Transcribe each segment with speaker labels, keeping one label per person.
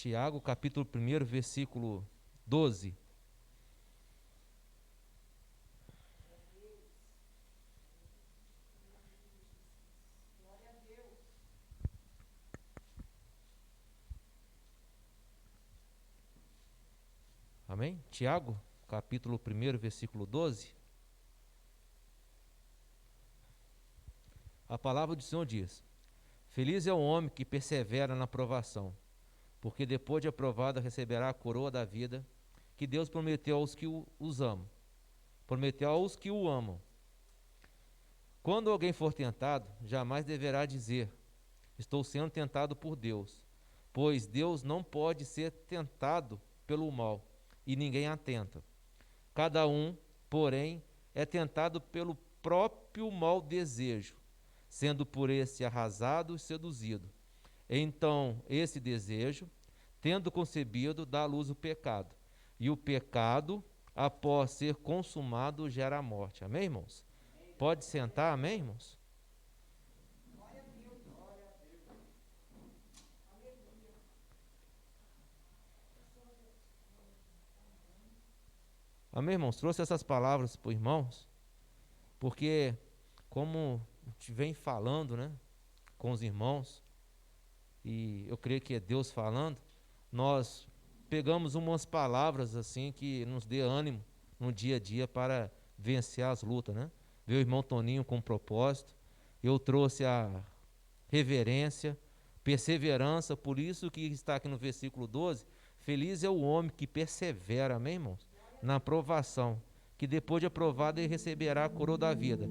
Speaker 1: Tiago, capítulo 1, versículo 12. Amém? Tiago, capítulo 1, versículo 12. A palavra do Senhor diz: Feliz é o homem que persevera na provação, porque depois de aprovado receberá a coroa da vida que Deus prometeu aos que os amam. Prometeu aos que o amam. Quando alguém for tentado, jamais deverá dizer: estou sendo tentado por Deus, pois Deus não pode ser tentado pelo mal, e ninguém atenta. Cada um, porém, é tentado pelo próprio mau desejo, sendo por esse arrasado e seduzido. Então, esse desejo, tendo concebido, dá à luz o pecado. E o pecado, após ser consumado, gera a morte. Amém, irmãos? Amém. Pode sentar, amém, irmãos? Glória a Deus, glória a Deus. Aleluia. Amém, irmãos? Trouxe essas palavras para os irmãos, porque, como a gente vem falando, né, com os irmãos, e eu creio que é Deus falando, nós pegamos umas palavras assim que nos dê ânimo no dia a dia para vencer as lutas, né? Ver o irmão Toninho com propósito, eu trouxe a reverência, perseverança, por isso que está aqui no versículo 12, feliz é o homem que persevera, amém, irmãos? Na aprovação, que depois de aprovado ele receberá a coroa da vida.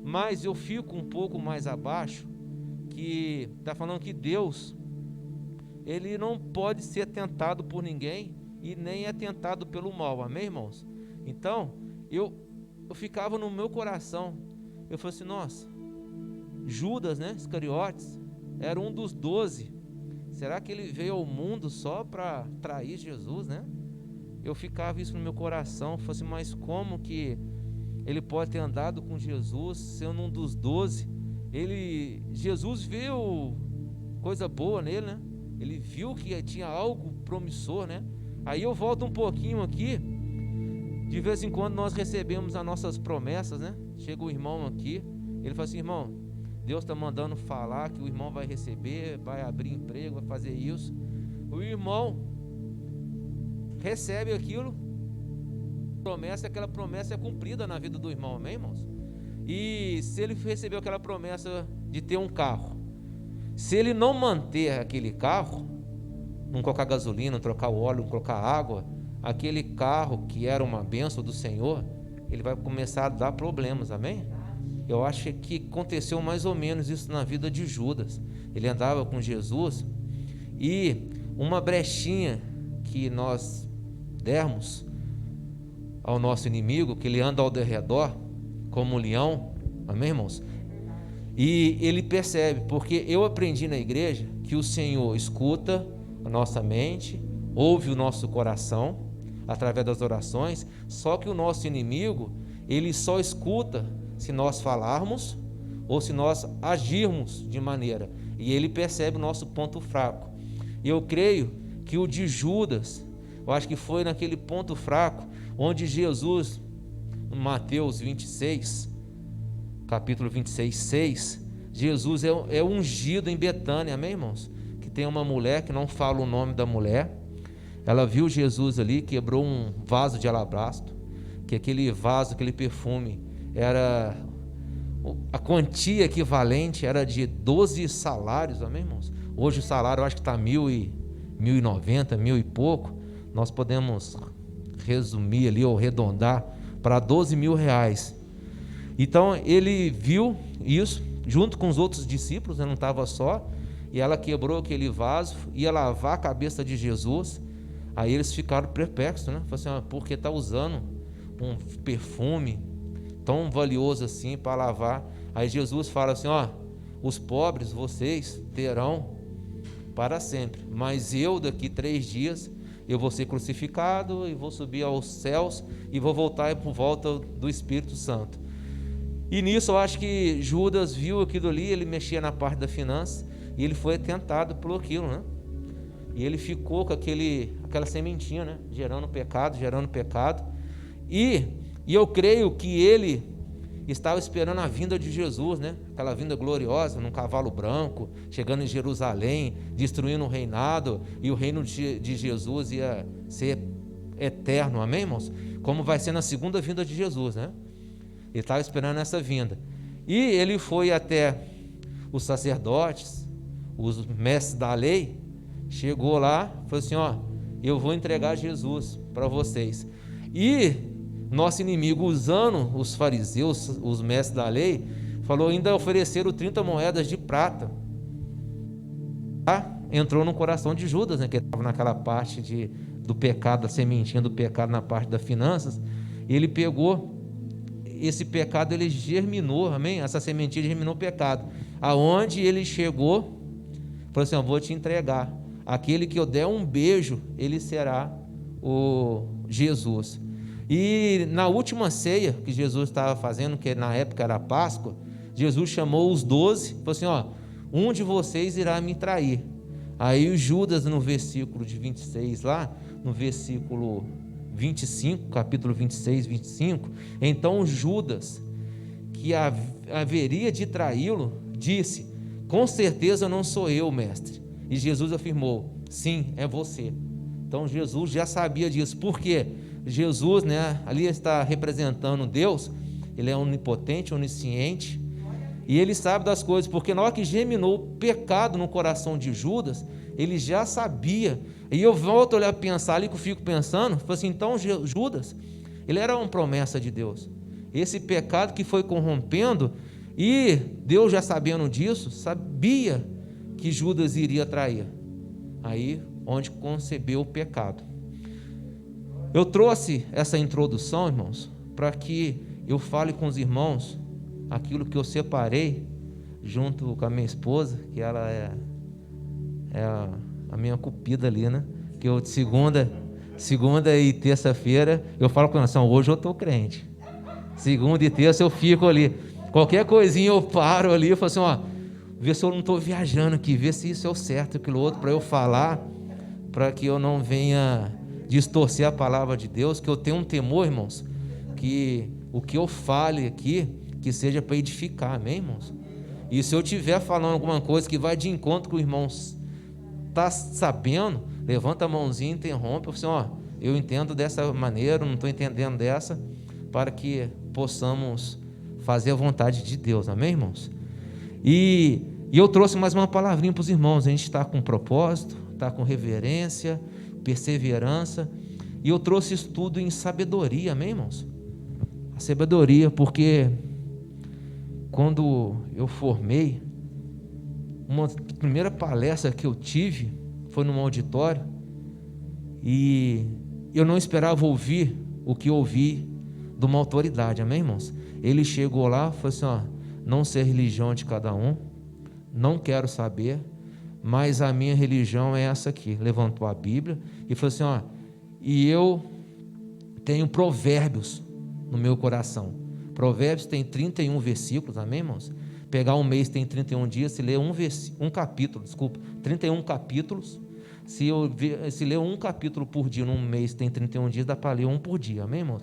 Speaker 1: Mas eu fico um pouco mais abaixo, que está falando que Deus, ele não pode ser tentado por ninguém e nem é tentado pelo mal, amém, irmãos? Então, eu ficava no meu coração, eu falei assim, nossa, Judas, né, Iscariotes, era um dos 12, será que ele veio ao mundo só para trair Jesus, né? Eu ficava isso no meu coração, falei assim, mas como que ele pode ter andado com Jesus, sendo um dos 12, Jesus viu coisa boa nele, né? Ele viu que tinha algo promissor, né? Aí eu volto um pouquinho aqui. De vez em quando nós recebemos as nossas promessas, né? Chega o irmão aqui, ele fala assim, irmão, Deus está mandando falar que o irmão vai receber, vai abrir emprego, vai fazer isso. O irmão recebe aquilo, promessa, aquela promessa é cumprida na vida do irmão, amém, irmãos? E se ele recebeu aquela promessa de ter um carro, se ele não manter aquele carro, não colocar gasolina, não trocar o óleo, não colocar água, aquele carro que era uma bênção do Senhor, ele vai começar a dar problemas, amém? Eu acho que aconteceu mais ou menos isso na vida de Judas. Ele andava com Jesus e uma brechinha que nós dermos ao nosso inimigo, que ele anda ao redor como um leão, amém, irmãos? E ele percebe, porque eu aprendi na igreja que o Senhor escuta a nossa mente, ouve o nosso coração através das orações, só que o nosso inimigo, ele só escuta se nós falarmos ou se nós agirmos de maneira, e ele percebe o nosso ponto fraco. E eu creio que o de Judas, eu acho que foi naquele ponto fraco onde Jesus, no Mateus 26, capítulo 26, 6, Jesus é ungido em Betânia, amém, irmãos? Que tem uma mulher, que não fala o nome da mulher, ela viu Jesus ali, quebrou um vaso de alabastro, que aquele vaso, aquele perfume, era a quantia equivalente, era de 12 salários, amém, irmãos? Hoje o salário eu acho que está 1.090, 1.000 e pouco, nós podemos resumir ali ou arredondar para 12 mil reais. Então ele viu isso junto com os outros discípulos, né, não estava só, e ela quebrou aquele vaso, ia lavar a cabeça de Jesus. Aí eles ficaram perplexos, né? Falaram assim, por que está usando um perfume tão valioso assim para lavar? Aí Jesus fala assim, os pobres vocês terão para sempre, mas eu daqui 3 dias eu vou ser crucificado e vou subir aos céus e vou voltar por volta do Espírito Santo. E nisso eu acho que Judas viu aquilo ali, ele mexia na parte da finança e ele foi tentado por aquilo, né? E ele ficou com aquela sementinha, né? Gerando pecado. E eu creio que ele estava esperando a vinda de Jesus, né? Aquela vinda gloriosa, num cavalo branco, chegando em Jerusalém, destruindo o reinado, e o reino de Jesus ia ser eterno, amém, irmãos? Como vai ser na segunda vinda de Jesus, né? Ele estava esperando essa vinda. E ele foi até os sacerdotes, os mestres da lei, chegou lá, falou assim, ó, eu vou entregar Jesus para vocês. E nosso inimigo, usando os fariseus, os mestres da lei, falou, ainda ofereceram 30 moedas de prata. Entrou no coração de Judas, né, que estava naquela parte do pecado, a sementinha do pecado na parte das finanças. Ele pegou esse pecado, ele germinou, amém? Essa sementinha germinou o pecado. Aonde ele chegou, falou assim, eu vou te entregar. Aquele que eu der um beijo, ele será o Jesus. E na última ceia que Jesus estava fazendo, que na época era Páscoa, Jesus chamou os 12, falou assim, ó, um de vocês irá me trair. Aí o Judas, no versículo de 26 lá, no versículo 25, capítulo 26, 25, então Judas, que haveria de traí-lo, disse, com certeza não sou eu, mestre. E Jesus afirmou, sim, é você. Então Jesus já sabia disso. Por quê? Jesus, né, ali está representando Deus, ele é onipotente, onisciente, e ele sabe das coisas, porque na hora que germinou o pecado no coração de Judas, ele já sabia. E eu volto a olhar, pensar ali, que eu fico pensando, assim, então Judas, ele era uma promessa de Deus. Esse pecado que foi corrompendo, e Deus já sabendo disso, sabia que Judas iria trair. Aí, onde concebeu o pecado. Eu trouxe essa introdução, irmãos, para que eu fale com os irmãos aquilo que eu separei junto com a minha esposa, que ela é a minha cupida ali, né? Que eu de segunda e terça-feira eu falo com ela assim, hoje eu estou crente. Segunda e terça eu fico ali. Qualquer coisinha eu paro ali e falo assim, ó, vê se eu não estou viajando aqui, vê se isso é o certo, aquilo outro, para eu falar, para que eu não venha distorcer a palavra de Deus, que eu tenho um temor, irmãos, que o que eu fale aqui, que seja para edificar, amém, irmãos? E se eu estiver falando alguma coisa que vai de encontro com o irmão está sabendo, levanta a mãozinha e interrompe, assim, ó, eu entendo dessa maneira, não estou entendendo dessa, para que possamos fazer a vontade de Deus, amém, irmãos? E eu trouxe mais uma palavrinha para os irmãos, a gente está com propósito, está com reverência, perseverança, e eu trouxe isso tudo em sabedoria, amém, irmãos? A sabedoria, porque quando eu formei, uma primeira palestra que eu tive foi num auditório, e eu não esperava ouvir o que eu ouvi de uma autoridade, amém, irmãos? Ele chegou lá e falou assim, ó, não sei a religião de cada um, não quero saber, mas a minha religião é essa aqui. Levantou a Bíblia e falou assim, ó, e eu tenho provérbios no meu coração. Provérbios tem 31 versículos, amém, irmãos? Pegar um mês tem 31 dias, se ler um capítulo, 31 capítulos, se ler um capítulo por dia num mês tem 31 dias, dá para ler um por dia, amém, irmãos?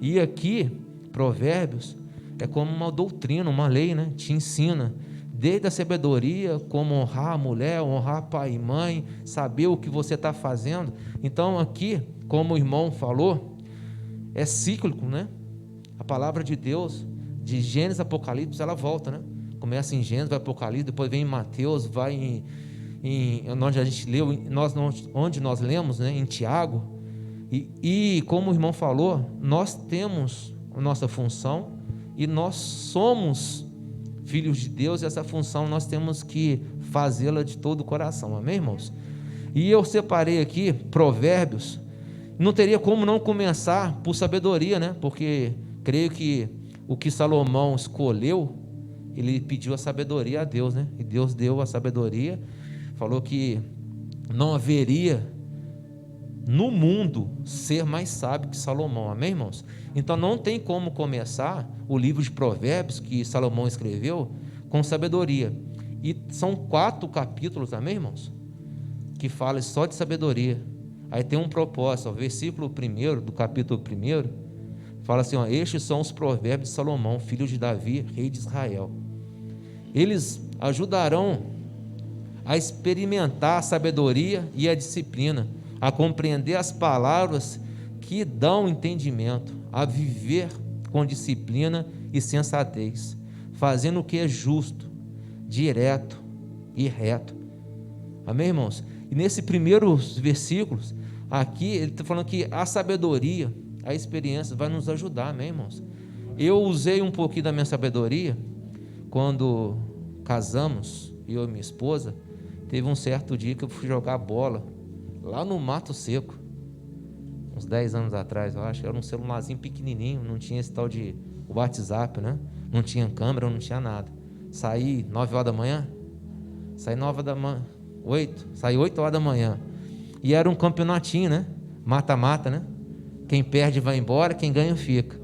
Speaker 1: E aqui, Provérbios, é como uma doutrina, uma lei, né? Te ensina, desde a sabedoria, como honrar a mulher, honrar pai e mãe, saber o que você está fazendo. Então aqui, como o irmão falou, é cíclico, né? A palavra de Deus, de Gênesis a Apocalipse, ela volta, né? Começa em Gênesis, vai Apocalipse, depois vem em Mateus, vai onde a gente leu, onde nós lemos, né? Em Tiago. E como o irmão falou, nós temos a nossa função e nós somos filhos de Deus, e essa função nós temos que fazê-la de todo o coração, amém, irmãos? E eu separei aqui Provérbios, não teria como não começar por sabedoria, né? Porque creio que o que Salomão escolheu, ele pediu a sabedoria a Deus, né? E Deus deu a sabedoria, falou que não haveria no mundo ser mais sábio que Salomão, amém, irmãos? Então não tem como começar o livro de Provérbios que Salomão escreveu com sabedoria, e são 4 capítulos, amém, irmãos? que fala só de sabedoria. Aí tem um propósito, o versículo 1 do capítulo 1, fala assim, ó, estes são os provérbios de Salomão, filho de Davi, rei de Israel. Eles ajudarão a experimentar a sabedoria e a disciplina, a compreender as palavras que dão entendimento, a viver com disciplina e sensatez, fazendo o que é justo, direto e reto. Amém, irmãos? E nesses primeiros versículos, aqui ele está falando que a sabedoria, a experiência vai nos ajudar, amém, irmãos? Eu usei um pouquinho da minha sabedoria quando casamos, eu e minha esposa. Teve um certo dia que eu fui jogar bola lá no Mato Seco, uns 10 anos atrás, eu acho. Era um celularzinho pequenininho, não tinha esse tal de WhatsApp, né? Não tinha câmera, não tinha nada. Saí 9 horas da manhã, saí 9 da manhã, 8, saí 8 horas da manhã. E era um campeonatinho, né? Mata-mata, né? Quem perde vai embora, quem ganha fica.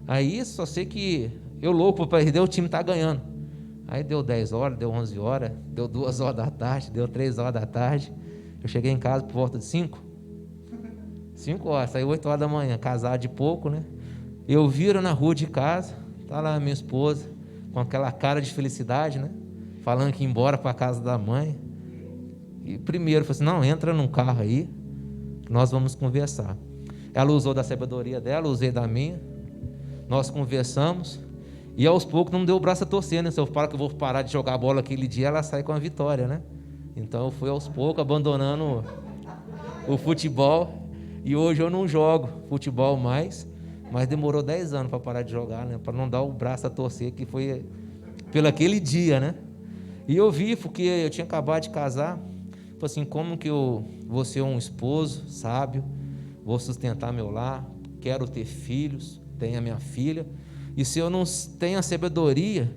Speaker 1: Aí só sei que eu louco para perder, o time tá ganhando. Aí deu 10 horas, deu 11 horas, deu 2 horas da tarde, deu 3 horas da tarde. Eu cheguei em casa por volta de 5 horas, saí 8 horas da manhã, casado de pouco, né? Eu viro na rua de casa, tá lá a minha esposa, com aquela cara de felicidade, né? Falando que ia embora para a casa da mãe. E primeiro, falei assim, não, entra num carro aí, nós vamos conversar. Ela usou da sabedoria dela, usei da minha, nós conversamos, e aos poucos não deu o braço a torcer, né? Se eu falo que eu vou parar de jogar bola aquele dia, ela sai com a vitória, né? Então eu fui aos poucos abandonando o futebol, e hoje eu não jogo futebol mais, mas demorou 10 anos para parar de jogar, né? Para não dar o braço a torcer, que foi pelo aquele dia, né? E eu vi, porque eu tinha acabado de casar, falei assim, como que eu vou ser um esposo sábio, vou sustentar meu lar, quero ter filhos, tenho a minha filha, e se eu não tenho a sabedoria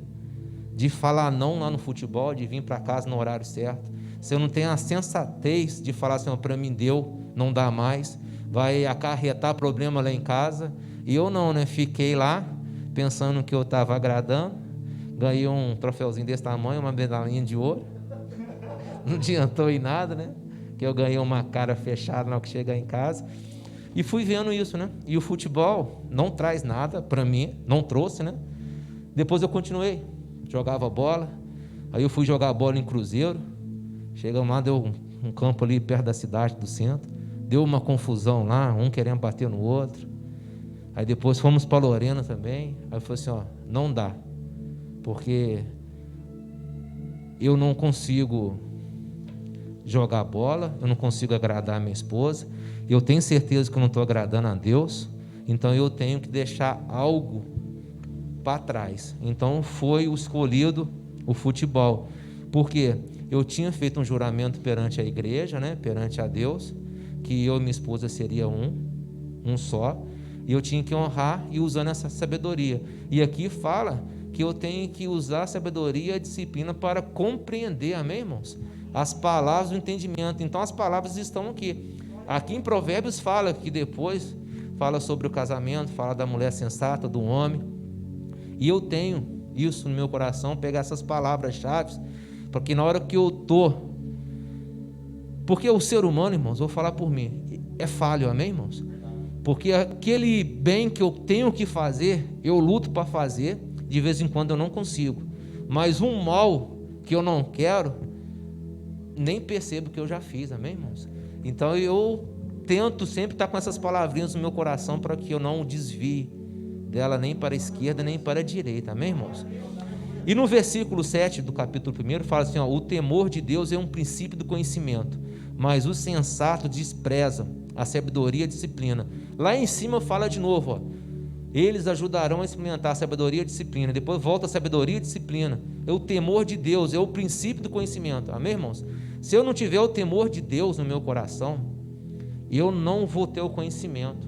Speaker 1: de falar não lá no futebol, de vir para casa no horário certo, se eu não tenho a sensatez de falar assim, para mim deu, não dá mais, vai acarretar problema lá em casa, e eu não, né? Fiquei lá, pensando que eu estava agradando, ganhei um troféuzinho desse tamanho, uma medalhinha de ouro, não adiantou em nada, né? Que eu ganhei uma cara fechada na hora que chegar em casa, e fui vendo isso, né? E o futebol não traz nada para mim, não trouxe, né? Depois eu continuei, jogava bola, aí eu fui jogar bola em Cruzeiro, chegamos lá, deu um campo ali perto da cidade, do centro, deu uma confusão lá, um querendo bater no outro, aí depois fomos para Lorena também, aí eu falei assim, ó, não dá, porque eu não consigo jogar bola, eu não consigo agradar a minha esposa, eu tenho certeza que eu não estou agradando a Deus, então eu tenho que deixar algo para trás. Então foi o escolhido o futebol, porque eu tinha feito um juramento perante a igreja, né, perante a Deus, que eu e minha esposa seria um só, e eu tinha que honrar e usando essa sabedoria. E aqui fala que eu tenho que usar a sabedoria e a disciplina para compreender, amém, irmãos? As palavras do entendimento. Então as palavras estão aqui. Aqui em Provérbios fala que depois fala sobre o casamento, fala da mulher sensata, do homem. E eu tenho isso no meu coração, pegar essas palavras-chave, porque na hora que eu estou... Porque o ser humano, irmãos, vou falar por mim, é falho, amém, irmãos? Porque aquele bem que eu tenho que fazer, eu luto para fazer, de vez em quando eu não consigo. Mas um mal que eu não quero, nem percebo que eu já fiz, amém, irmãos? Então eu tento sempre estar com essas palavrinhas no meu coração para que eu não desvie dela nem para a esquerda nem para a direita, amém, irmãos? E no versículo 7 do capítulo 1 fala assim, ó, o temor de Deus é um princípio do conhecimento, mas os sensatos desprezam a sabedoria e a disciplina. Lá em cima fala de novo, ó, eles ajudarão a experimentar a sabedoria e a disciplina. Depois volta a sabedoria e a disciplina. É o temor de Deus, é o princípio do conhecimento, amém, irmãos? Se eu não tiver o temor de Deus no meu coração, eu não vou ter o conhecimento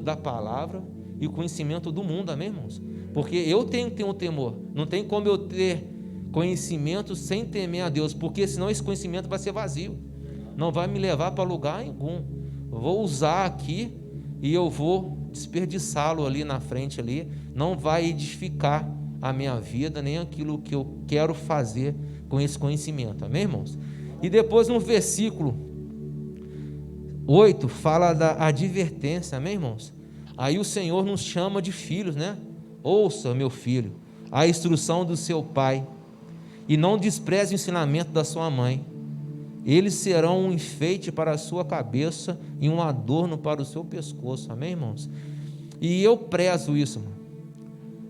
Speaker 1: da palavra e o conhecimento do mundo, amém, irmãos? Porque eu tenho que ter um temor, não tem como eu ter conhecimento sem temer a Deus, porque senão esse conhecimento vai ser vazio, não vai me levar para lugar algum. Eu vou usar aqui e eu vou desperdiçá-lo ali na frente, ali, não vai edificar a minha vida, nem aquilo que eu quero fazer com esse conhecimento, amém, irmãos? E depois no versículo 8 fala da advertência, amém, irmãos? Aí o Senhor nos chama de filhos, né? Ouça, meu filho, a instrução do seu pai, e não despreze o ensinamento da sua mãe. Eles serão um enfeite para a sua cabeça e um adorno para o seu pescoço, amém, irmãos? E eu prezo isso, irmão.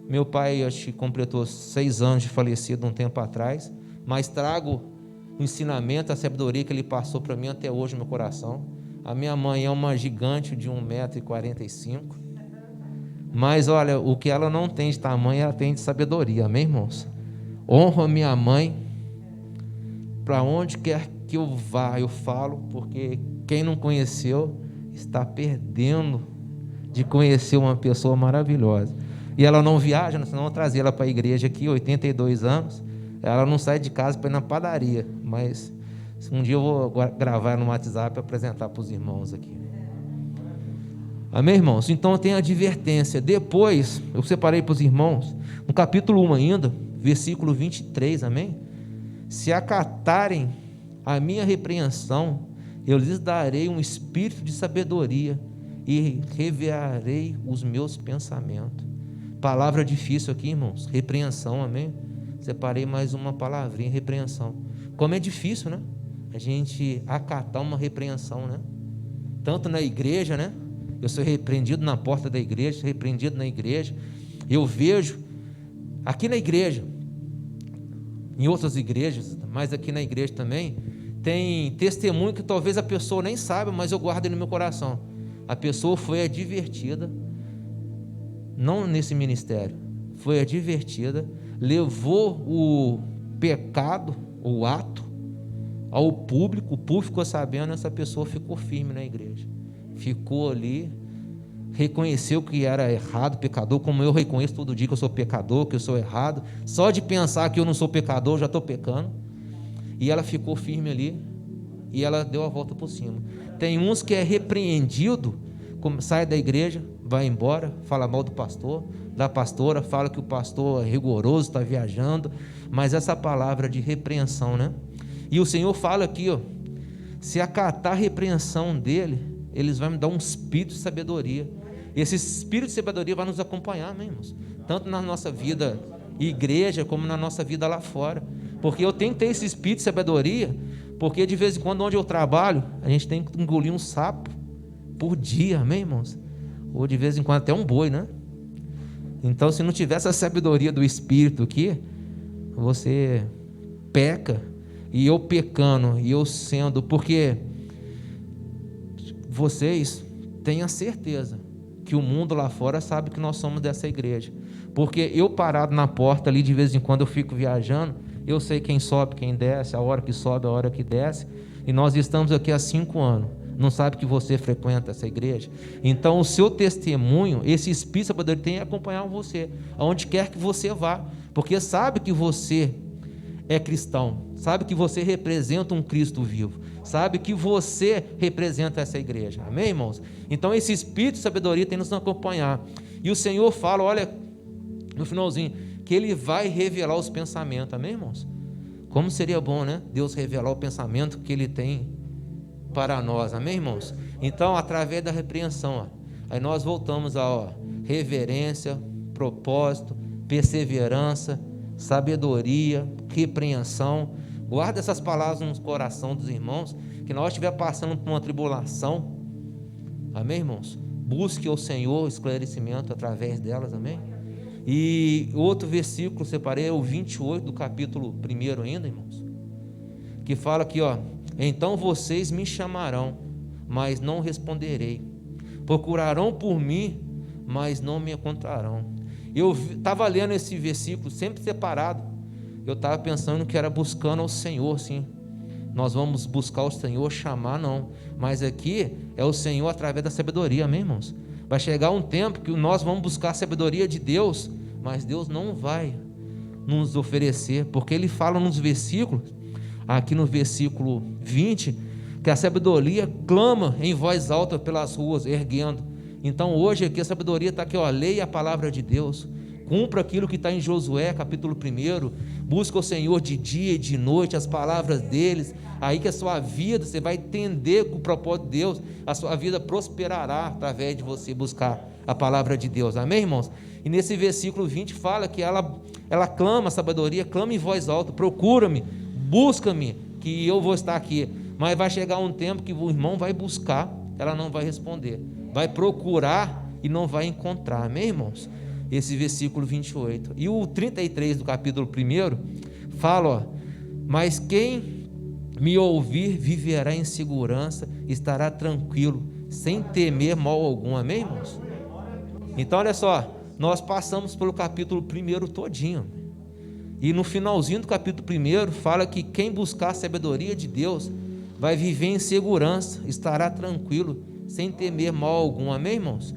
Speaker 1: Meu pai, acho que completou 6 anos de falecido um tempo atrás, mas trago o ensinamento, a sabedoria que ele passou para mim até hoje no meu coração. A minha mãe é uma gigante de 1,45 m, mas olha, o que ela não tem de tamanho, ela tem de sabedoria, amém, irmãos? Honro a minha mãe, para onde quer que eu vá, eu falo, porque quem não conheceu está perdendo de conhecer uma pessoa maravilhosa. E ela não viaja, senão eu trazia ela para a igreja aqui, 82 anos, ela não sai de casa para ir na padaria, mas um dia eu vou gravar no WhatsApp e apresentar para os irmãos aqui. Amém, irmãos? Então tem a advertência. Depois, eu separei para os irmãos, no capítulo 1 ainda, versículo 23, amém? Se acatarem a minha repreensão, eu lhes darei um espírito de sabedoria e revelarei os meus pensamentos. Palavra difícil aqui, irmãos, repreensão, amém? Separei mais uma palavrinha, repreensão. Como é difícil, né? A gente acatar uma repreensão, né? Tanto na igreja, né? Eu sou repreendido na porta da igreja, sou repreendido na igreja. Eu vejo aqui na igreja, em outras igrejas, mas aqui na igreja também, tem testemunho que talvez a pessoa nem saiba, mas eu guardo no meu coração. A pessoa foi advertida, não nesse ministério, foi advertida, levou o pecado, o ato, ao público, o público ficou sabendo, essa pessoa ficou firme na igreja, ficou ali, reconheceu que era errado, pecador, como eu reconheço todo dia que eu sou pecador, que eu sou errado, só de pensar que eu não sou pecador, eu já estou pecando, e ela ficou firme ali, e ela deu a volta por cima. Tem uns que é repreendido, sai da igreja, vai embora, fala mal do pastor, da pastora, fala que o pastor é rigoroso, está viajando, mas essa palavra de repreensão, né? E o Senhor fala aqui, ó, se acatar a repreensão dele, eles vão me dar um espírito de sabedoria. Esse espírito de sabedoria vai nos acompanhar, amém, irmãos? Tanto na nossa vida igreja, como na nossa vida lá fora, porque eu tenho que ter esse espírito de sabedoria, porque de vez em quando, onde eu trabalho, a gente tem que engolir um sapo por dia, amém, irmãos? Ou de vez em quando até um boi, né? Então, se não tiver essa sabedoria do Espírito aqui, você peca, e eu pecando, e eu sendo, porque vocês têm a certeza que o mundo lá fora sabe que nós somos dessa igreja, porque eu parado na porta ali, de vez em quando eu fico viajando, eu sei quem sobe, quem desce, a hora que sobe, a hora que desce, e nós estamos aqui há 5 anos, não sabe que você frequenta essa igreja? Então o seu testemunho, esse espírito de sabedoria tem que acompanhar você, aonde quer que você vá, porque sabe que você é cristão, sabe que você representa um Cristo vivo, sabe que você representa essa igreja, amém, irmãos? Então esse espírito de sabedoria tem que nos acompanhar, e o Senhor fala, olha, no finalzinho, que Ele vai revelar os pensamentos, amém, irmãos? Como seria bom, né? Deus revelar o pensamento que Ele tem para nós, amém, irmãos? Então, através da repreensão, aí nós voltamos a reverência, propósito, perseverança, sabedoria, repreensão. Guarda essas palavras no coração dos irmãos, que nós estiver passando por uma tribulação, amém, irmãos? Busque o Senhor esclarecimento através delas, amém? E outro versículo, separei, o 28 do capítulo 1 ainda, irmãos, que fala aqui, ó, então vocês me chamarão, mas não responderei, procurarão por mim, mas não me encontrarão. Eu estava lendo esse versículo, sempre separado, eu estava pensando que era buscando ao Senhor, sim, nós vamos buscar o Senhor, chamar não, mas aqui é o Senhor através da sabedoria, amém, irmãos? Vai chegar um tempo que nós vamos buscar a sabedoria de Deus, mas Deus não vai nos oferecer, porque Ele fala nos versículos, aqui no versículo 20, que a sabedoria clama em voz alta pelas ruas, erguendo. Então hoje aqui a sabedoria está aqui, ó, leia a palavra de Deus, Cumpra aquilo que está em Josué, capítulo 1. Busca o Senhor de dia e de noite, as palavras deles. Aí que a sua vida, você vai entender o propósito de Deus. A sua vida prosperará através de você buscar a palavra de Deus. Amém, irmãos? E nesse versículo 20 fala que ela clama a sabedoria, clama em voz alta, procura-me, busca-me, que eu vou estar aqui. Mas vai chegar um tempo que o irmão vai buscar, ela não vai responder. Vai procurar e não vai encontrar. Amém, irmãos? Esse versículo 28. E o 33 do capítulo 1 fala, ó, mas quem me ouvir viverá em segurança, estará tranquilo, sem temer mal algum. Amém, irmãos? Então olha só, nós passamos pelo capítulo 1 todinho, e no finalzinho do capítulo 1 fala que quem buscar a sabedoria de Deus vai viver em segurança, estará tranquilo, sem temer mal algum. Amém, irmãos?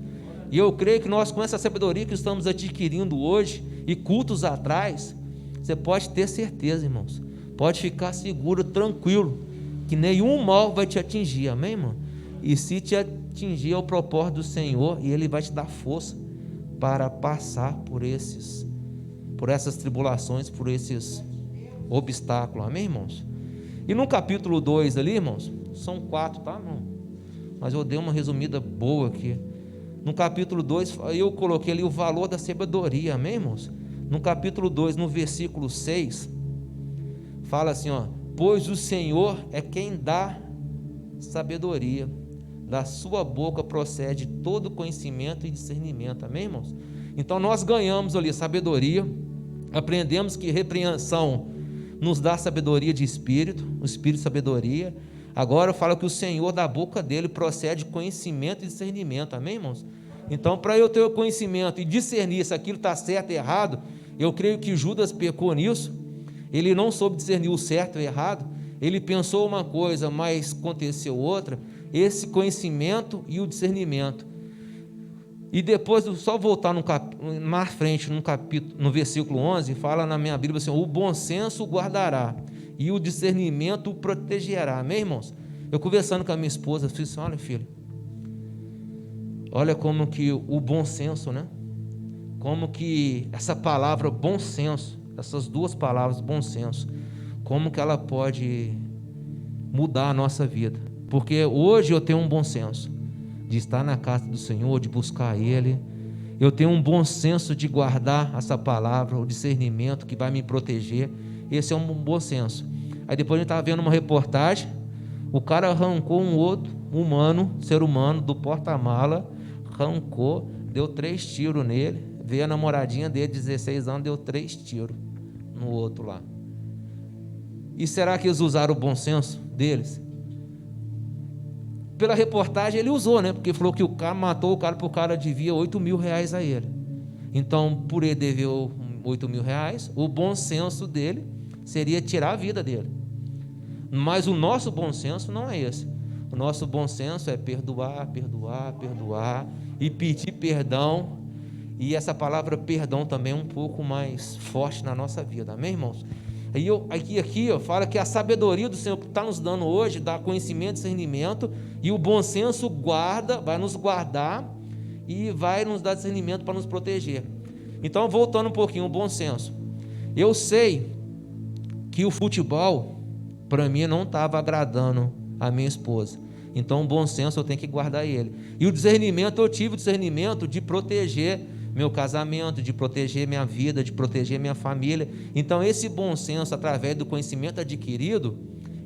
Speaker 1: E eu creio que nós, com essa sabedoria que estamos adquirindo hoje, e cultos atrás, você pode ter certeza, irmãos, pode ficar seguro, tranquilo, que nenhum mal vai te atingir. Amém, irmão? E se te atingir, é o propósito do Senhor, e Ele vai te dar força para passar por essas tribulações, por esses obstáculos. Amém, irmãos? E no capítulo 2 ali, irmãos, são 4, tá, irmão? Mas eu dei uma resumida boa aqui. No capítulo 2, eu coloquei ali o valor da sabedoria. Amém, irmãos? No capítulo 2, no versículo 6, fala assim, ó: pois o Senhor é quem dá sabedoria, da sua boca procede todo conhecimento e discernimento. Amém, irmãos? Então nós ganhamos ali sabedoria, aprendemos que repreensão nos dá sabedoria de espírito, o espírito de sabedoria. Agora fala que o Senhor, da boca dele procede conhecimento e discernimento. Amém, irmãos? Então, para eu ter o conhecimento e discernir se aquilo está certo ou errado, eu creio que Judas pecou nisso. Ele não soube discernir o certo e o errado. Ele pensou uma coisa, mas aconteceu outra. Esse conhecimento e o discernimento. E depois, só voltar mais frente, no versículo 11, fala na minha Bíblia assim: o bom senso guardará, e o discernimento o protegerá. Amém, irmãos? Eu conversando com a minha esposa, eu disse: olha, filho, olha como que o bom senso, né? Como que essa palavra bom senso, essas duas palavras, bom senso, como que ela pode mudar a nossa vida. Porque hoje eu tenho um bom senso de estar na casa do Senhor, de buscar Ele. Eu tenho um bom senso de guardar essa palavra, o discernimento que vai me proteger. Esse é um bom senso. Aí depois a gente estava vendo uma reportagem, o cara arrancou um outro ser humano do porta-mala, arrancou, deu 3 tiros nele, veio a namoradinha dele, 16 anos, deu 3 tiros no outro lá. E será que eles usaram o bom senso deles? Pela reportagem ele usou, né? Porque falou que o cara matou o cara, porque o cara devia R$8.000 a ele. Então, por ele dever R$8.000, o bom senso dele seria tirar a vida dele. Mas o nosso bom senso não é esse. O nosso bom senso é perdoar, perdoar, perdoar e pedir perdão. E essa palavra perdão também é um pouco mais forte na nossa vida. Amém, irmãos? Aqui fala que a sabedoria do Senhor que está nos dando hoje dá conhecimento, discernimento, e o bom senso vai nos guardar e vai nos dar discernimento para nos proteger. Então, voltando um pouquinho, o bom senso. Eu sei que o futebol, para mim, não estava agradando a minha esposa. Então, o bom senso eu tenho que guardar ele. E o discernimento, eu tive o discernimento de proteger meu casamento, de proteger minha vida, de proteger minha família. Então esse bom senso, através do conhecimento adquirido,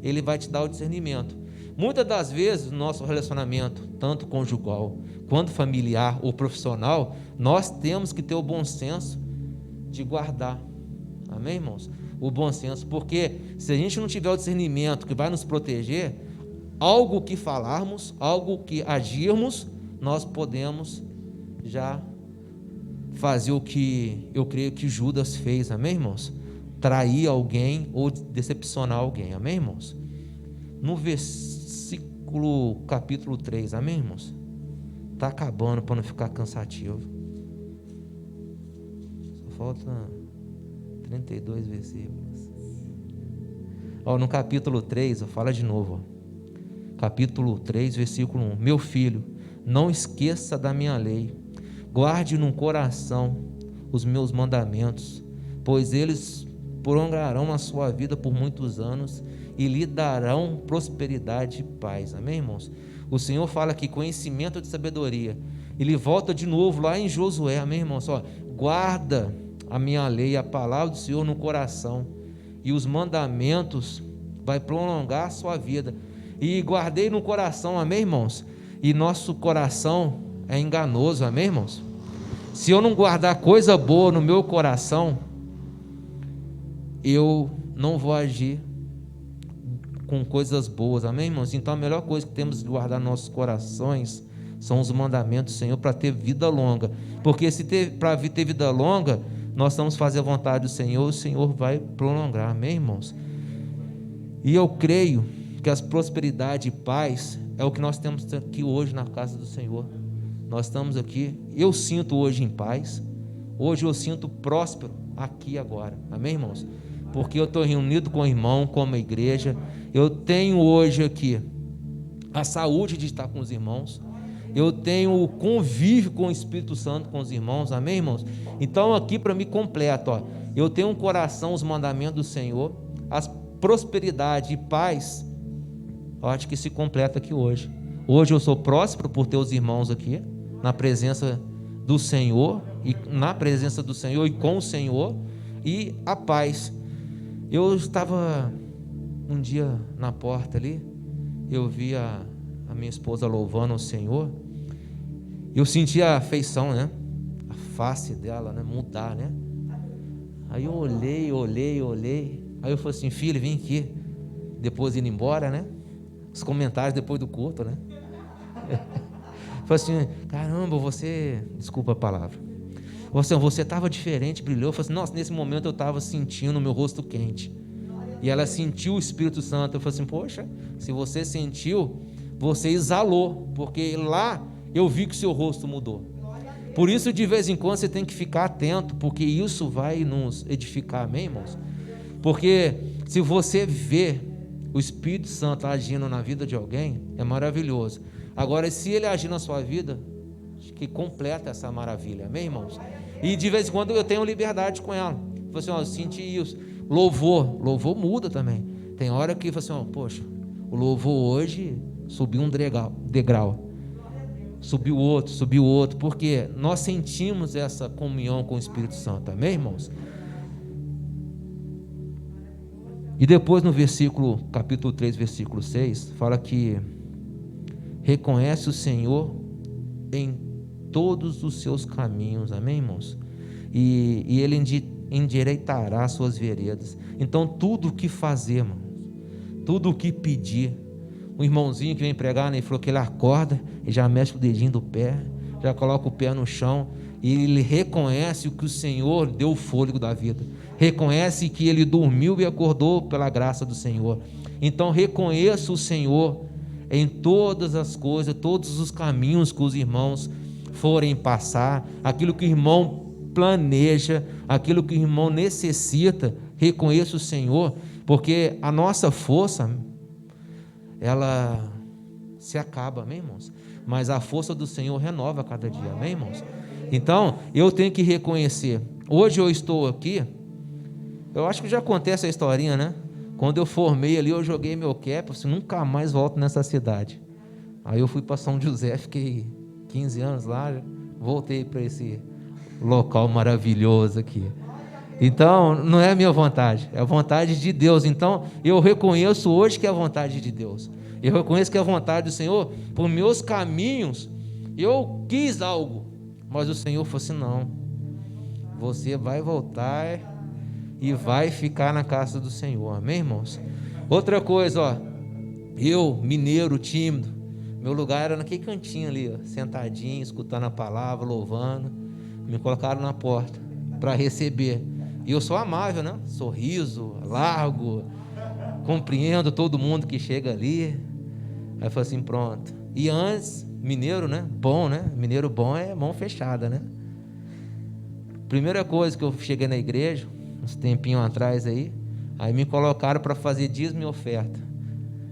Speaker 1: ele vai te dar o discernimento. Muitas das vezes no nosso relacionamento, tanto conjugal quanto familiar ou profissional, nós temos que ter o bom senso de guardar. Amém, irmãos? O bom senso, porque se a gente não tiver o discernimento que vai nos proteger, algo que falarmos, algo que agirmos, nós podemos já fazer o que eu creio que Judas fez. Amém, irmãos? Trair alguém ou decepcionar alguém. Amém, irmãos? No versículo capítulo 3, amém, irmãos? Está acabando para não ficar cansativo. Só falta 32 versículos. No capítulo 3, fala de novo. Capítulo 3, versículo 1. Meu filho, não esqueça da minha lei. Guarde no coração os meus mandamentos, pois eles prolongarão a sua vida por muitos anos e lhe darão prosperidade e paz. Amém, irmãos? O Senhor fala aqui, conhecimento de sabedoria. Ele volta de novo lá em Josué, amém, irmãos? Guarda a minha lei, a palavra do Senhor no coração, e os mandamentos vai prolongar a sua vida. E guardei no coração, amém, irmãos? E nosso coração é enganoso, amém, irmãos? Se eu não guardar coisa boa no meu coração, eu não vou agir com coisas boas, amém, irmãos? Então a melhor coisa que temos de guardar nos nossos corações são os mandamentos do Senhor, para ter vida longa, porque para ter vida longa, nós vamos fazer a vontade do Senhor, o Senhor vai prolongar, amém, irmãos? E eu creio que as prosperidade e paz é o que nós temos aqui hoje na casa do Senhor. Nós estamos aqui, eu sinto hoje em paz, hoje eu sinto próspero aqui agora, amém, irmãos? Porque eu estou reunido com o irmão, com a igreja, eu tenho hoje aqui a saúde de estar com os irmãos, eu tenho o convívio com o Espírito Santo com os irmãos, amém, irmãos? Então aqui para mim completo, eu tenho um coração, os mandamentos do Senhor, as prosperidade e paz, eu acho que se completa aqui hoje. Hoje eu sou próspero por ter os irmãos aqui, na presença do Senhor, e na presença do Senhor e com o Senhor, e a paz. Eu estava um dia na porta ali, eu vi a minha esposa louvando o Senhor, eu senti a afeição, né? A face dela, né? Mudar, né? Aí eu olhei, aí eu falei assim, filho, vem aqui, depois indo embora, né? Os comentários depois do culto, né? Falei assim, caramba, desculpa a palavra, você estava diferente, brilhou. Eu falei assim, nossa, nesse momento eu estava sentindo o meu rosto quente, e ela sentiu o Espírito Santo. Eu falei assim, poxa, se você sentiu, você exalou, porque lá eu vi que o seu rosto mudou. Por isso, de vez em quando, você tem que ficar atento, porque isso vai nos edificar, amém, irmãos? Porque se você vê o Espírito Santo agindo na vida de alguém, é maravilhoso. Agora, se ele agir na sua vida, acho que completa essa maravilha, amém, irmãos? E de vez em quando eu tenho liberdade com ela. Falei assim, eu senti isso. Louvor muda também. Tem hora que fala assim, poxa, o louvor hoje subiu um degrau. Subiu outro, porque nós sentimos essa comunhão com o Espírito Santo, amém, irmãos? E depois no capítulo 3, versículo 6, fala que reconhece o Senhor em todos os seus caminhos, amém, irmãos? E ele endireitará as suas veredas. Então tudo o que fazer, irmãos, tudo o que pedir, o irmãozinho que vem pregar, né, ele falou que ele acorda e já mexe o dedinho do pé, já coloca o pé no chão, e ele reconhece o que o Senhor deu o fôlego da vida, reconhece que ele dormiu e acordou pela graça do Senhor. Então reconheça o Senhor em todas as coisas, todos os caminhos que os irmãos forem passar, aquilo que o irmão planeja, aquilo que o irmão necessita, reconheça o Senhor, porque a nossa força, ela se acaba, amém, irmãos? Mas a força do Senhor renova a cada dia, amém, irmãos? Então, eu tenho que reconhecer. Hoje eu estou aqui, eu acho que já contei essa historinha, né? Quando eu formei ali, eu joguei meu cap, assim, nunca mais volto nessa cidade. Aí eu fui para São José, fiquei 15 anos lá, voltei para esse local maravilhoso aqui. Então, não é a minha vontade, é a vontade de Deus. Então, eu reconheço hoje que é a vontade de Deus. Eu reconheço que é a vontade do Senhor. Por meus caminhos, eu quis algo, mas o Senhor falou assim, não, você vai voltar e vai ficar na casa do Senhor, amém, irmãos? Outra coisa, eu, mineiro, tímido, meu lugar era naquele cantinho ali, sentadinho, escutando a palavra, louvando. Me colocaram na porta para receber, e eu sou amável, né? Sorriso, largo, compreendo todo mundo que chega ali. Aí eu falei assim, pronto. E antes, mineiro, né? Bom, né? Mineiro bom é mão fechada, né? Primeira coisa que eu cheguei na igreja, uns tempinhos atrás aí me colocaram para fazer dízimo e oferta.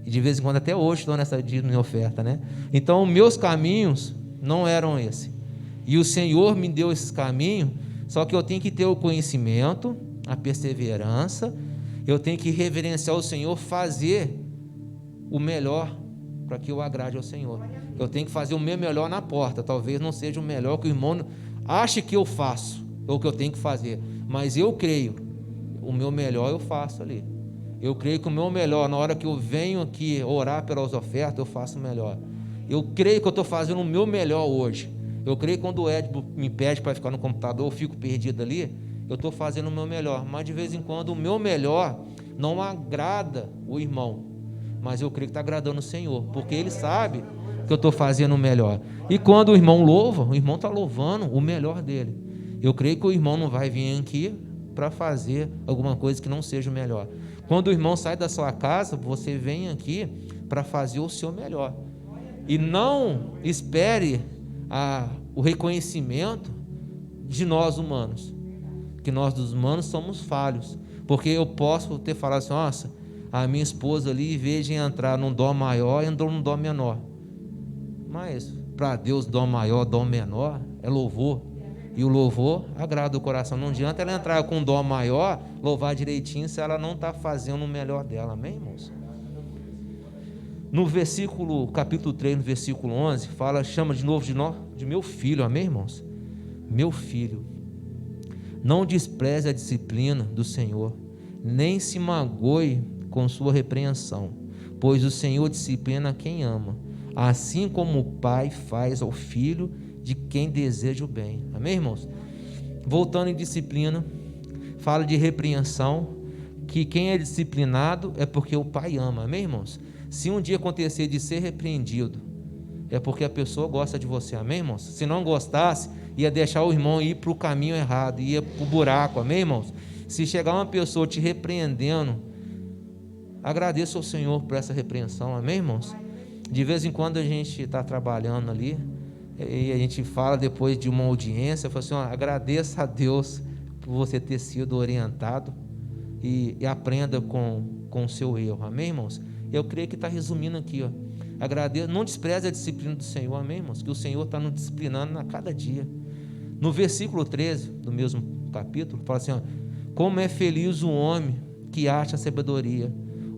Speaker 1: E de vez em quando, até hoje, estou nessa dízimo e oferta, né? Então, meus caminhos não eram esse. E o Senhor me deu esses caminhos Só que eu tenho que ter o conhecimento, a perseverança, eu tenho que reverenciar o Senhor, fazer o melhor para que eu agrade ao Senhor. Eu tenho que fazer o meu melhor na porta. Talvez não seja o melhor que o irmão ache que eu faço, ou que eu tenho que fazer, mas eu creio, o meu melhor eu faço ali. Eu creio que o meu melhor, na hora que eu venho aqui orar pelas ofertas, eu faço o melhor. Eu creio que eu estou fazendo o meu melhor hoje. Eu creio que quando o Ed me pede para ficar no computador, eu fico perdido ali, eu estou fazendo o meu melhor. Mas de vez em quando o meu melhor não agrada o irmão, mas eu creio que está agradando o Senhor, porque Ele sabe que eu estou fazendo o melhor. E quando o irmão louva, o irmão está louvando o melhor dele. Eu creio que o irmão não vai vir aqui para fazer alguma coisa que não seja o melhor. Quando o irmão sai da sua casa, você vem aqui para fazer o seu melhor. E não espere o reconhecimento de nós humanos, que nós dos humanos somos falhos. Porque eu posso ter falado assim, nossa, a minha esposa ali, em vez de entrar num dó maior, entrou num dó menor. Mas para Deus, dó maior, dó menor é louvor. E o louvor agrada o coração. Não adianta ela entrar com um dó maior, louvar direitinho, se ela não está fazendo o melhor dela. Amém, irmãos? No capítulo 3, no versículo 11, chama de novo de meu filho. Amém, irmãos? Meu filho, não despreze a disciplina do Senhor, nem se magoe com sua repreensão, pois o Senhor disciplina quem ama, assim como o pai faz ao filho de quem deseja o bem. Amém, irmãos? Voltando em disciplina, fala de repreensão, que quem é disciplinado é porque o pai ama. Amém, irmãos? Se um dia acontecer de ser repreendido, é porque a pessoa gosta de você. Amém, irmãos? Se não gostasse, ia deixar o irmão ir para o caminho errado, ia para o buraco. Amém, irmãos? Se chegar uma pessoa te repreendendo, agradeça ao Senhor por essa repreensão. Amém, irmãos? De vez em quando a gente está trabalhando ali, e a gente fala depois de uma audiência, fala assim, agradeça a Deus por você ter sido orientado e aprenda com o seu erro. Amém, irmãos? Eu creio que está resumindo aqui, agradeça, não despreze a disciplina do Senhor. Amém, irmãos? Que o Senhor está nos disciplinando a cada dia. No versículo 13 do mesmo capítulo, fala assim, como é feliz o homem que acha sabedoria,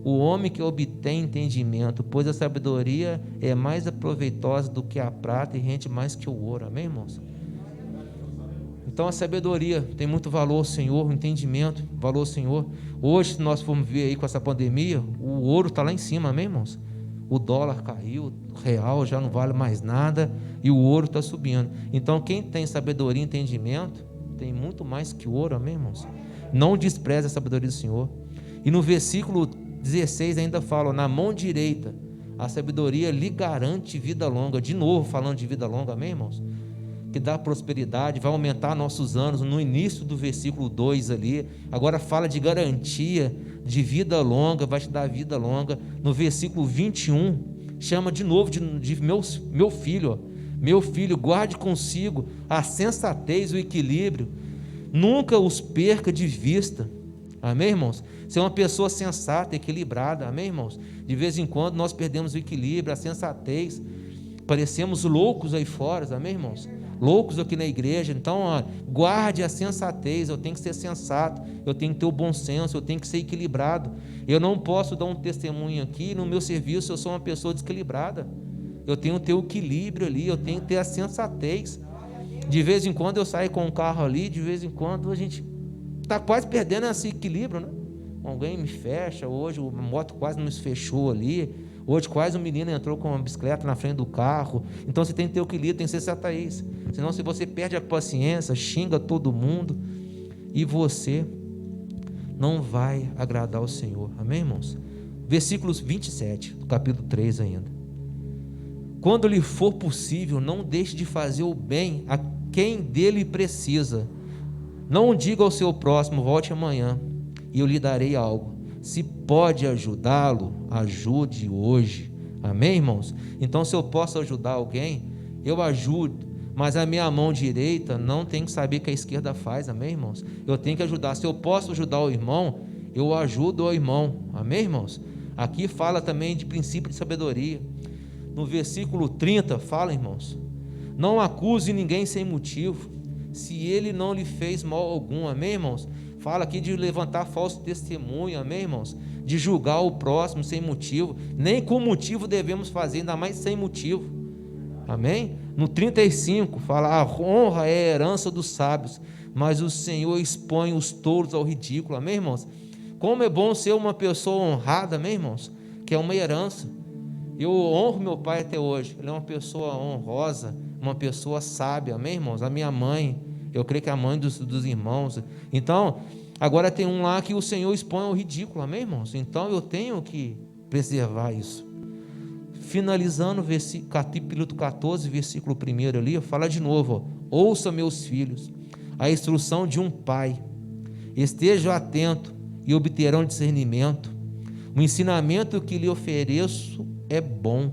Speaker 1: o homem que obtém entendimento, pois a sabedoria é mais proveitosa do que a prata e rende mais que o ouro. Amém, irmãos? Então a sabedoria tem muito valor, Senhor, o entendimento, valor, Senhor. Hoje, se nós formos ver aí com essa pandemia, o ouro está lá em cima, amém, irmãos? O dólar caiu, o real já não vale mais nada e o ouro está subindo. Então quem tem sabedoria e entendimento tem muito mais que ouro, amém, irmãos? Não despreze a sabedoria do Senhor. E no versículo 16 ainda fala, na mão direita a sabedoria lhe garante vida longa. De novo falando de vida longa, amém, irmãos? Que dá prosperidade, vai aumentar nossos anos. No início do versículo 2 ali, agora fala de garantia de vida longa, vai te dar vida longa. No versículo 21 chama de novo de meu filho, meu filho, guarde consigo a sensatez e o equilíbrio, nunca os perca de vista. Amém, irmãos? Ser uma pessoa sensata, equilibrada. Amém, irmãos? De vez em quando nós perdemos o equilíbrio, a sensatez, parecemos loucos aí fora. Amém, irmãos? Loucos aqui na igreja. Então, guarde a sensatez. Eu tenho que ser sensato, eu tenho que ter o bom senso, eu tenho que ser equilibrado. Eu não posso dar um testemunho aqui no meu serviço, eu sou uma pessoa desequilibrada. Eu tenho que ter o equilíbrio ali, eu tenho que ter a sensatez. De vez em quando eu saio com o carro ali, de vez em quando a gente está quase perdendo esse equilíbrio, né? Alguém me fecha, hoje a moto quase nos fechou ali, hoje quase um menino entrou com uma bicicleta na frente do carro. Então você tem que ter o equilíbrio, tem que ser sensatez. Senão, se você perde a paciência, xinga todo mundo, e você não vai agradar ao Senhor. Amém, irmãos? Versículos 27, do capítulo 3 ainda. Quando lhe for possível, não deixe de fazer o bem a quem dele precisa. Não diga ao seu próximo, volte amanhã e eu lhe darei algo. Se pode ajudá-lo, ajude hoje. Amém, irmãos? Então, se eu posso ajudar alguém, eu ajudo. Mas a minha mão direita não tem que saber o que a esquerda faz. Amém, irmãos? Eu tenho que ajudar. Se eu posso ajudar o irmão, eu ajudo o irmão. Amém, irmãos? Aqui fala também de princípio de sabedoria. No versículo 30 fala, irmãos, não acuse ninguém sem motivo. se ele não lhe fez mal algum, amém, irmãos? Fala aqui de levantar falso testemunho, amém, irmãos? De julgar o próximo sem motivo, nem com motivo devemos fazer, ainda mais sem motivo, amém? No 35 fala, a honra é a herança dos sábios, mas o Senhor expõe os tolos ao ridículo, amém, irmãos? Como é bom ser uma pessoa honrada, amém, irmãos? Que é uma herança. Eu honro meu pai até hoje, ele é uma pessoa honrosa, uma pessoa sábia, amém, irmãos? A minha mãe, eu creio que é a mãe dos irmãos. Então, agora tem um lá que o Senhor expõe ao ridículo, amém, irmãos? Então eu tenho que preservar isso. Finalizando o capítulo 14, versículo 1 ali, fala de novo, ó, ouça meus filhos, a instrução de um pai, estejam atentos e obterão discernimento, o ensinamento que lhe ofereço é bom,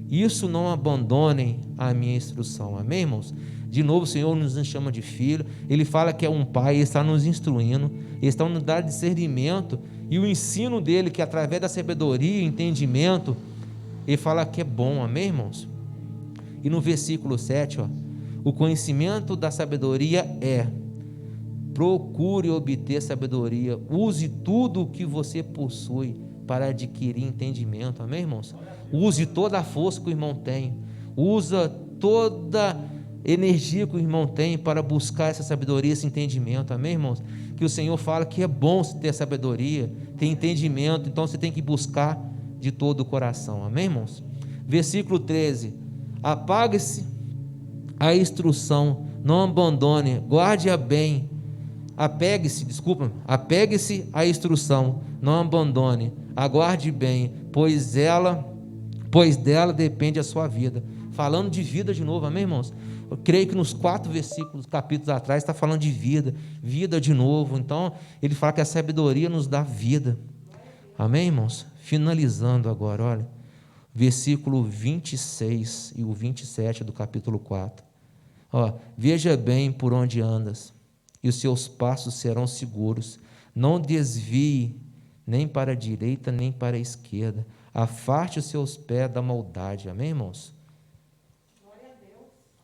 Speaker 1: isso não abandonem a minha instrução, amém, irmãos? De novo o Senhor nos chama de filho, ele fala que é um pai, ele está nos instruindo, ele está nos dando discernimento, e o ensino dele, que através da sabedoria e entendimento, ele fala que é bom, amém, irmãos? E no versículo 7, ó, o conhecimento da sabedoria é, procure obter sabedoria, use tudo o que você possui para adquirir entendimento, amém, irmãos? Use toda a força que o irmão tem, usa toda energia que o irmão tem para buscar essa sabedoria, esse entendimento, amém, irmãos? Que o Senhor fala que é bom ter sabedoria, ter entendimento, então você tem que buscar de todo o coração, amém, irmãos? Versículo 13, apague-se a instrução, não abandone, guarde-a bem, apegue-se à instrução, não abandone, aguarde bem, pois dela depende a sua vida. Falando de vida de novo, amém, irmãos? Eu creio que nos 4 capítulos atrás está falando de vida de novo. Então ele fala que a sabedoria nos dá vida, amém, irmãos? Finalizando agora, olha, versículo 26 e o 27 do capítulo 4, ó, veja bem por onde andas, e os seus passos serão seguros, não desvie nem para a direita, nem para a esquerda, afaste os seus pés da maldade, amém, irmãos?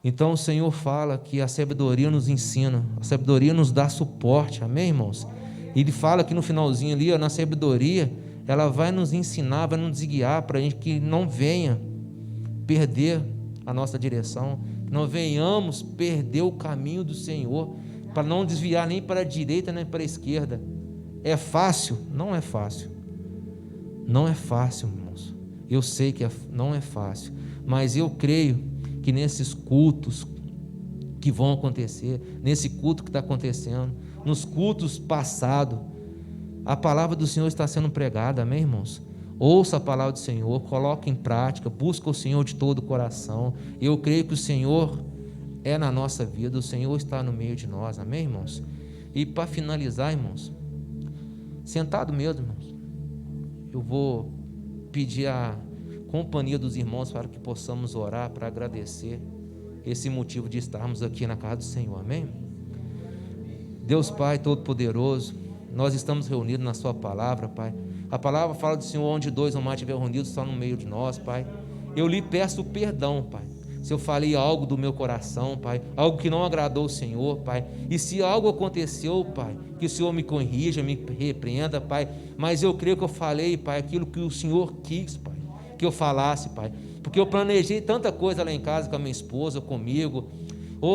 Speaker 1: Então o Senhor fala que a sabedoria nos ensina, a sabedoria nos dá suporte, amém, irmãos? Ele fala que no finalzinho ali, ó, na sabedoria, ela vai nos ensinar, vai nos guiar para a gente que não venha perder a nossa direção, que não venhamos perder o caminho do Senhor, para não desviar nem para a direita nem para a esquerda. É fácil? Não é fácil. Não é fácil, irmãos. Eu sei que não é fácil, mas eu creio que nesses cultos que vão acontecer, nesse culto que está acontecendo, nos cultos passados, a palavra do Senhor está sendo pregada, amém, irmãos? Ouça a palavra do Senhor, coloque em prática, busca o Senhor de todo o coração. Eu creio que o Senhor é na nossa vida, o Senhor está no meio de nós, amém, irmãos? E para finalizar, irmãos, sentado mesmo, irmãos, eu vou pedir a companhia dos irmãos para que possamos orar, para agradecer esse motivo de estarmos aqui na casa do Senhor, amém? Deus Pai Todo-Poderoso, nós estamos reunidos na sua palavra, Pai. A palavra fala do Senhor, onde 2 ou mais estiver reunidos, está no meio de nós, Pai. Eu lhe peço perdão, Pai, se eu falei algo do meu coração, Pai, algo que não agradou o Senhor, Pai, e se algo aconteceu, Pai, que o Senhor me corrija, me repreenda, Pai, mas eu creio que eu falei, Pai, aquilo que o Senhor quis, Pai, que eu falasse, Pai, porque eu planejei tanta coisa lá em casa com a minha esposa, comigo,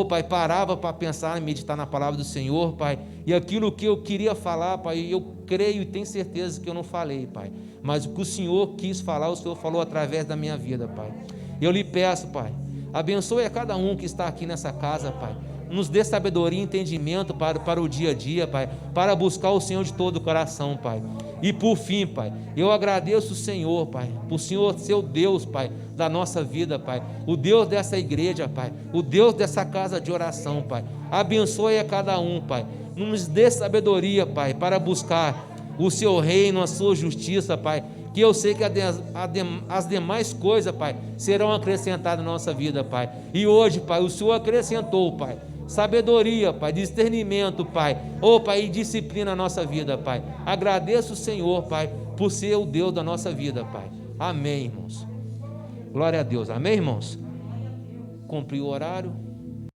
Speaker 1: Pai, parava para pensar e meditar na palavra do Senhor, Pai, e aquilo que eu queria falar, Pai, eu creio e tenho certeza que eu não falei, Pai, mas o que o Senhor quis falar, o Senhor falou através da minha vida, Pai. Eu lhe peço, Pai, abençoe a cada um que está aqui nessa casa, Pai, nos dê sabedoria e entendimento para o dia a dia, Pai, para buscar o Senhor de todo o coração, Pai. E por fim, Pai, eu agradeço o Senhor, Pai, por o Senhor ser o Deus, Pai, da nossa vida, Pai, o Deus dessa igreja, Pai, o Deus dessa casa de oração, Pai. Abençoe a cada um, Pai, nos dê sabedoria, Pai, para buscar o seu reino, a sua justiça, Pai, que eu sei que as demais coisas, Pai, serão acrescentadas na nossa vida, Pai. E hoje, Pai, o Senhor acrescentou, Pai, sabedoria, Pai, discernimento, Pai, Pai, e disciplina na nossa vida, Pai. Agradeço o Senhor, Pai, por ser o Deus da nossa vida, Pai. Amém, irmãos. Glória a Deus. Amém, irmãos? Cumpri o horário.